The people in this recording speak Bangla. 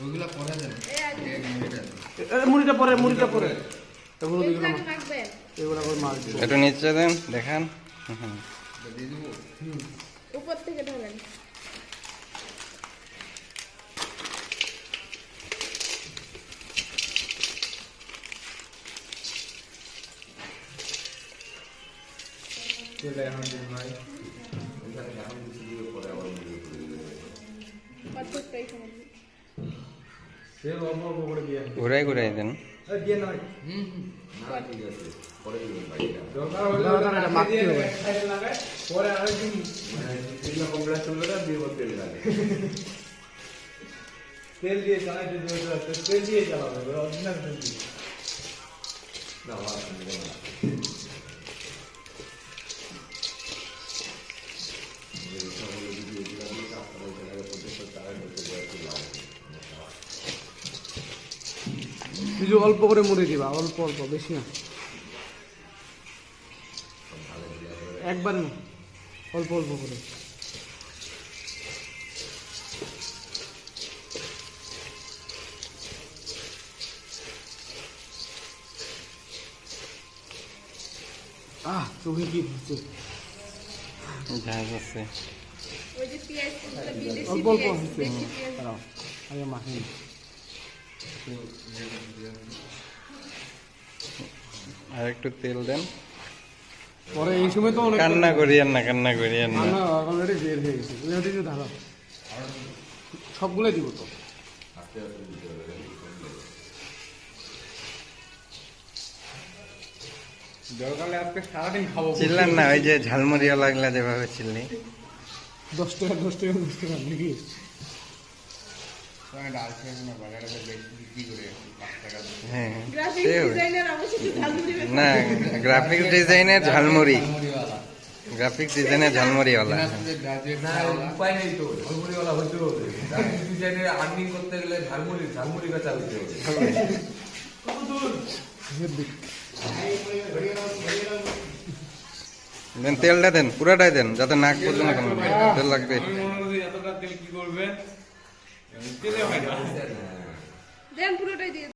ওইগুলা পরে দেন মুড়িটা পরে এগুলো দিগুলো এগুলো করে মাছ দিব একটু নিচে দেন দেখান দিয়ে দিব উপর থেকে ঢালেন চলে এখন দিন ভাই এখানে এখন কিছু দিয়ে পরে আবার মুড়ি করে দিবে পাঁচটাই খাবেন সে অল্প অল্প করে দিয়ে ঘুরাই ঘুরাই দেন দিয়ে নয় না ঠিক আছে পরে দিবেন ভাই এটা দরকার হলে এটা মাখতে হবে পরে আরেকদিন এগুলো কমপ্লেক্স হলে না দিয়ে বলতে লাগে তেল দিয়ে চালাইতে দিতে তেল দিয়ে চালাবে অরিজিনাল তেল দিয়ে না আমার সঙ্গে না কিছু অল্প করে মুড়ি দিবা অল্প অল্প বেশি না একবার না অল্প অল্প করে চোখে কি হচ্ছে ঝাঁজ আছে ওই যে পেঁয়াজ বিদেশি অল্প অল্প পেঁয়াজ হচ্ছে দেশি পেঁয়াজ দাঁড়াও আগে মাখিনি আর একটু তেল দেন পরে এই সময় তো অনেক কান্না করিয়েন না অলরেডি বের হয়ে গেছে তুমি ওটা একটু ঢালো সবগুলোই দিব তো আস্তে আস্তে দিতে হবে দরকারে আজকে সারাদিন খাবো চিল্লান না ওই যে ঝালমুড়িয়া লাগলা যেভাবে চিল্লি 10 টাকা নাকি ডাল খেয়ে না বাজারে বেশি বিক্রি করে 5 টাকা হ্যাঁ গ্রাফিক সেও। ডিজাইনার অবশ্যই ঝালমুড়ি না গ্রাফিক্স ডিজাইনের ঝালমুড়ি ঝালমুড়িওয়ালা গ্রাফিক্স ডিজাইনের ঝালমুড়িওয়ালা না উপায় নেই তো ঝালমুড়িওয়ালা হতে হবে ডিজাইনের আর্নিং করতে গেলে ঝালমুড়ি বেচা হতে হবে দেন তেলটা দেন পুরাটাই দেন যাতে নাক পর্যন্ত কমে তেল লাগবে এতটা তেল কি করবে তেলে হয় না দেন পুরোটাই দিয়ে